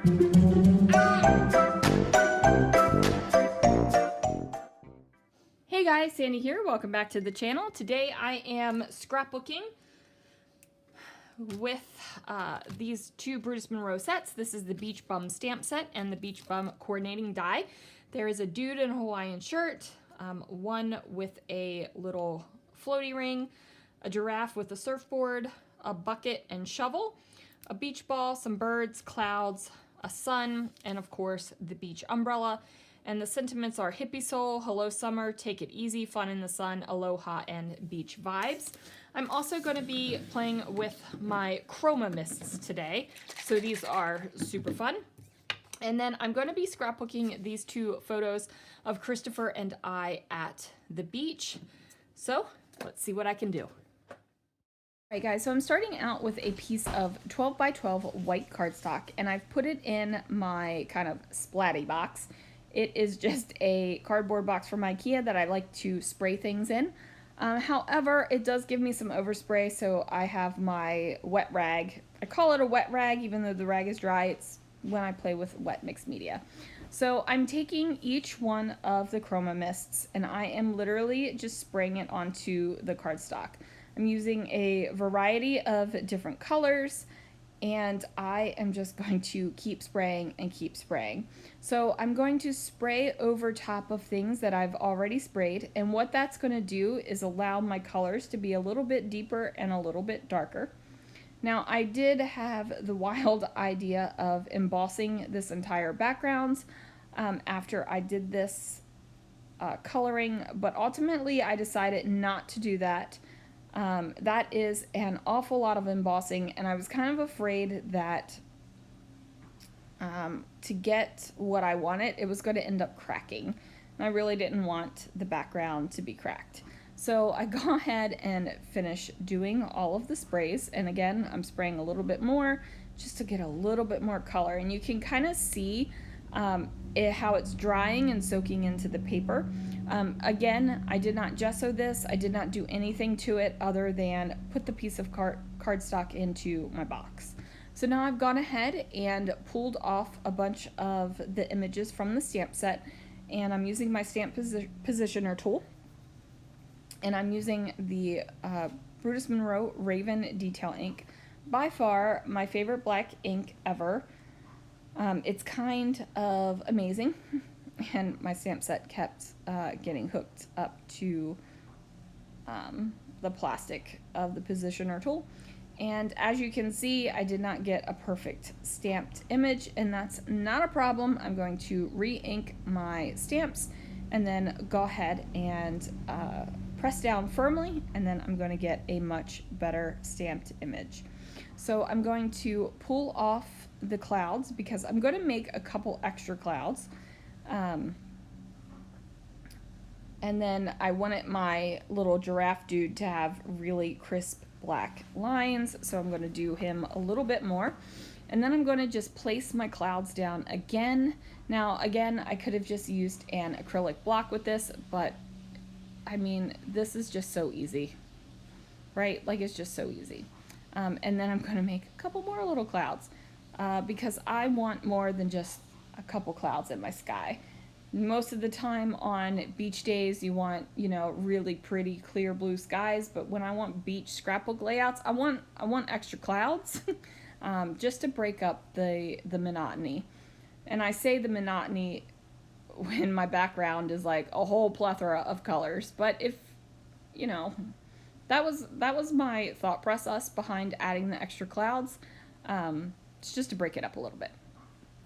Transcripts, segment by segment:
Hey guys, Sandy here. Welcome back to the channel. Today I am scrapbooking with these two Brutus Monroe sets. This is the Beach Bum stamp set and the Beach Bum coordinating die. There is a dude in a Hawaiian shirt, one with a little floaty ring, a giraffe with a surfboard, a bucket and shovel, a beach ball, some birds, clouds, a sun, and of course the beach umbrella. And the sentiments are hippie soul, hello summer, take it easy, fun in the sun, aloha, and beach vibes. I'm also going to be playing with my Chroma Mists today, so these are super fun. And then I'm going to be scrapbooking these two photos of Christopher and I at the beach. So let's see what I can do. Alright guys, so I'm starting out with a piece of 12 by 12 white cardstock, and I've put it in my kind of splatty box. It is just a cardboard box from IKEA that I like to spray things in. However, it does give me some overspray, so I have my wet rag. I call it a wet rag, even though the rag is dry. It's when I play with wet mixed media. So I'm taking each one of the Chroma Mists, and I am literally just spraying it onto the cardstock. I'm using a variety of different colors, and I am just going to keep spraying and keep spraying. So I'm going to spray over top of things that I've already sprayed, and what that's going to do is allow my colors to be a little bit deeper and a little bit darker. Now I did have the wild idea of embossing this entire background after I did this coloring, but ultimately I decided not to do that. That is an awful lot of embossing, and I was kind of afraid that to get what I wanted, it was going to end up cracking. And I really didn't want the background to be cracked. So I go ahead and finish doing all of the sprays, and again, I'm spraying a little bit more just to get a little bit more color, and you can kind of see how it's drying and soaking into the paper. Again, I did not gesso this. I did not do anything to it other than put the piece of cardstock into my box. So now I've gone ahead and pulled off a bunch of the images from the stamp set, and I'm using my stamp positioner tool, and I'm using the Brutus Monroe Raven Detail ink. By far my favorite black ink ever. It's kind of amazing, and my stamp set kept getting hooked up to the plastic of the positioner tool. And as you can see, I did not get a perfect stamped image, and that's not a problem. I'm going to re-ink my stamps and then go ahead and press down firmly, and then I'm going to get a much better stamped image. So I'm going to pull off the clouds because I'm going to make a couple extra clouds. And then I wanted my little giraffe dude to have really crisp black lines, so I'm going to do him a little bit more. And then I'm going to just place my clouds down again. Now again, I could have just used an acrylic block with this, but I mean, this is just so easy, right? Like, it's just so easy. And then I'm going to make a couple more little clouds because I want more than just a couple clouds in my sky. Most of the time on beach days, you want, you know, really pretty clear blue skies, but when I want beach scrapbook layouts, I want extra clouds just to break up the monotony. And I say the monotony when my background is like a whole plethora of colors, but if, you know, that was my thought process behind adding the extra clouds. It's just to break it up a little bit.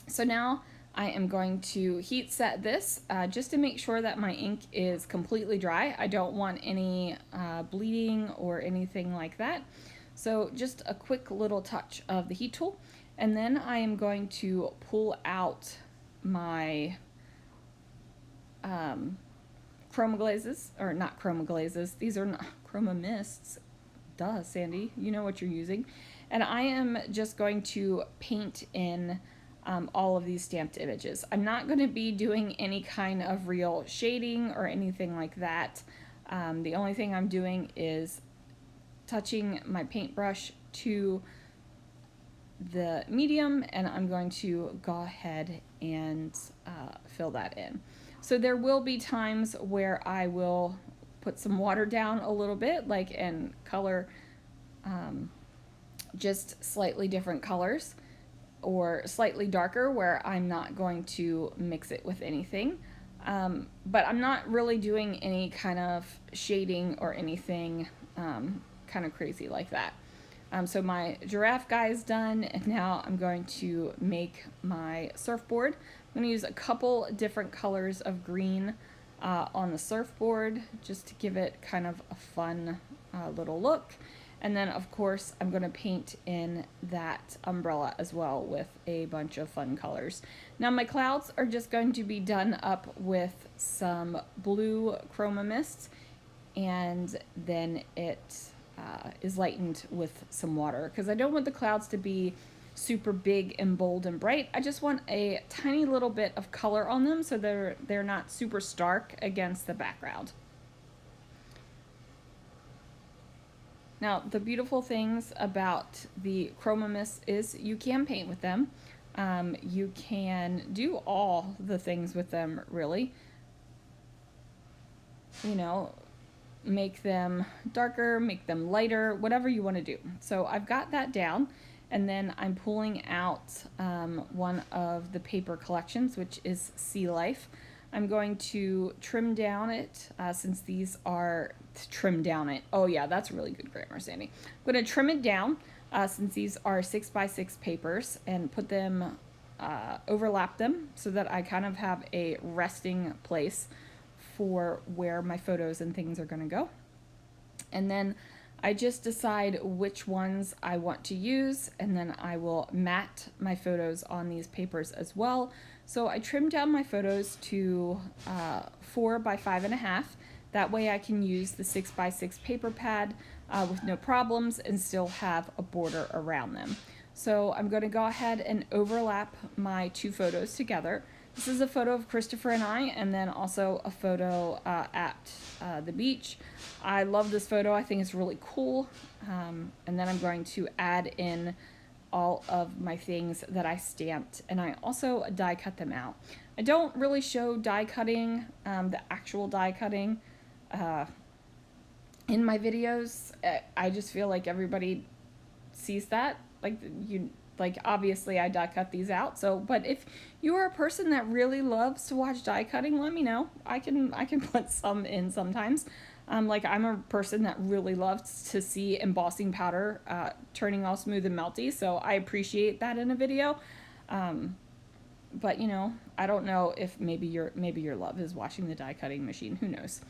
So now I am going to heat set this just to make sure that my ink is completely dry. I don't want any bleeding or anything like that. So just a quick little touch of the heat tool. And then I am going to pull out my chroma glazes, or not chroma glazes, these are not Chroma Mists. Duh, Sandy, you know what you're using. And I am just going to paint in all of these stamped images. I'm not going to be doing any kind of real shading or anything like that. The only thing I'm doing is touching my paintbrush to the medium, and I'm going to go ahead and fill that in. So there will be times where I will put some water down a little bit, like, and color just slightly different colors or slightly darker, where I'm not going to mix it with anything. But I'm not really doing any kind of shading or anything kind of crazy like that. So my giraffe guy is done, and now I'm going to make my surfboard. I'm going to use a couple different colors of green on the surfboard just to give it kind of a fun little look. And then, of course, I'm going to paint in that umbrella as well with a bunch of fun colors. Now, my clouds are just going to be done up with some blue Chroma Mists, and then it is lightened with some water, because I don't want the clouds to be super big and bold and bright. I just want a tiny little bit of color on them so they're not super stark against the background. Now, the beautiful things about the Chroma Mists is you can paint with them. You can do all the things with them, really. You know, make them darker, make them lighter, whatever you want to do. So I've got that down, and then I'm pulling out one of the paper collections, which is Sea Life. I'm going to trim down it since these are trim down it. Oh yeah, that's really good grammar, Sandy. I'm going to trim it down since these are 6x6 papers, and put them overlap them so that I kind of have a resting place for where my photos and things are going to go. And then I just decide which ones I want to use, and then I will mat my photos on these papers as well. So I trimmed down my photos to 4 by 5.5. That way I can use the 6x6 paper pad with no problems and still have a border around them. So I'm going to go ahead and overlap my two photos together. This is a photo of Christopher and I, and then also a photo at the beach. I love this photo. I think it's really cool. And then I'm going to add in all of my things that I stamped, and I also die cut them out. I don't really show die cutting, the actual die cutting, in my videos. I just feel like everybody sees that. Like obviously I die cut these out. So, but if you are a person that really loves to watch die cutting, let me know. I can put some in sometimes. Like I'm a person that really loves to see embossing powder turning all smooth and melty, so I appreciate that in a video. But you know, I don't know if maybe your love is watching the die cutting machine. Who knows?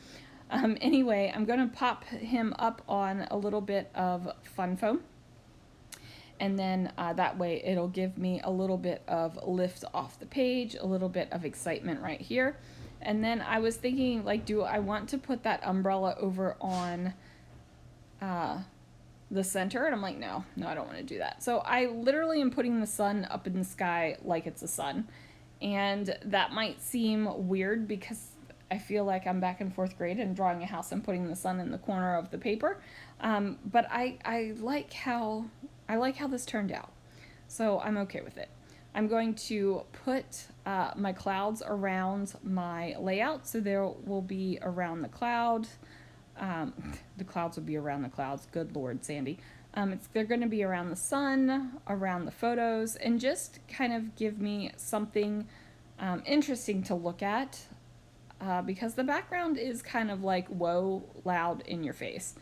Anyway, I'm gonna pop him up on a little bit of fun foam. And then that way it'll give me a little bit of lift off the page, a little bit of excitement right here. And then I was thinking, like, do I want to put that umbrella over on the center? And I'm like, no, I don't want to do that. So I literally am putting the sun up in the sky like it's a sun. And that might seem weird because I feel like I'm back in 4th grade and drawing a house and putting the sun in the corner of the paper. But I like how this turned out, so I'm okay with it. I'm going to put my clouds around my layout, so there will be around the cloud. The clouds will be around the clouds. Good Lord, Sandy. They're going to be around the sun, around the photos, and just kind of give me something interesting to look at, because the background is kind of like, whoa, loud in your face.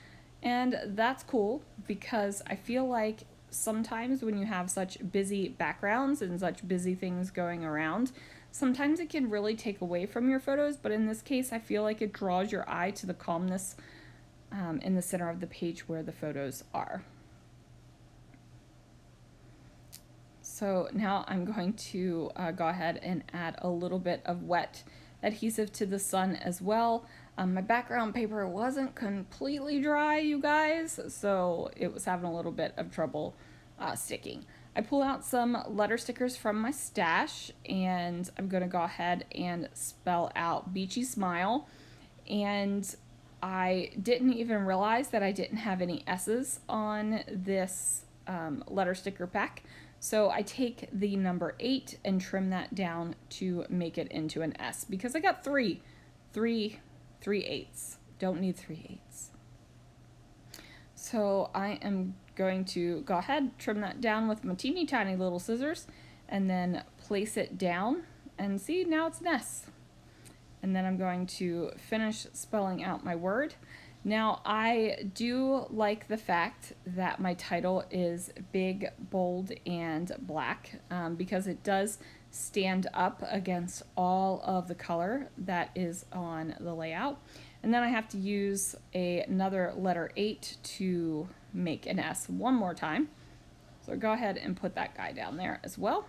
And that's cool, because I feel like sometimes when you have such busy backgrounds and such busy things going around, sometimes it can really take away from your photos, but in this case I feel like it draws your eye to the calmness in the center of the page where the photos are. So now I'm going to go ahead and add a little bit of wet adhesive to the sun as well. My background paper wasn't completely dry, you guys, so it was having a little bit of trouble sticking. I pull out some letter stickers from my stash, and I'm going to go ahead and spell out Beachy Smile. And I didn't even realize that I didn't have any S's on this letter sticker pack. So I take the number 8 and trim that down to make it into an S, because I got 3 8s. Don't need 3 8s. So I am going to go ahead, trim that down with my teeny tiny little scissors, and then place it down, and see, now it's an S. And then I'm going to finish spelling out my word. Now, I do like the fact that my title is big, bold, and black, because it does stand up against all of the color that is on the layout. And then I have to use another letter 8 to make an S one more time. So go ahead and put that guy down there as well.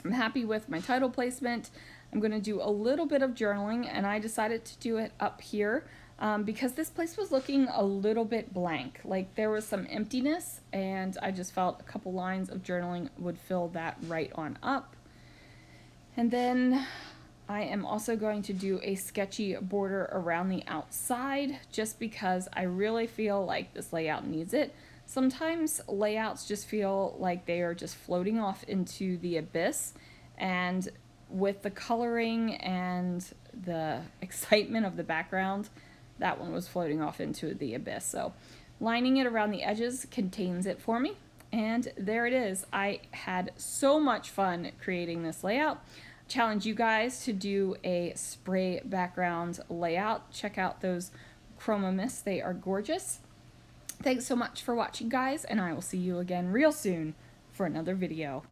I'm happy with my title placement. I'm going to do a little bit of journaling, and I decided to do it up here because this place was looking a little bit blank. Like there was some emptiness, and I just felt a couple lines of journaling would fill that right on up. And then I am also going to do a sketchy border around the outside, just because I really feel like this layout needs it. Sometimes layouts just feel like they are just floating off into the abyss, and with the coloring and the excitement of the background, that one was floating off into the abyss. So lining it around the edges contains it for me, and there it is. I had so much fun creating this layout. Challenge you guys to do a spray background layout. Check out those Chroma Mists, they are gorgeous. Thanks so much for watching, guys, and I will see you again real soon for another video.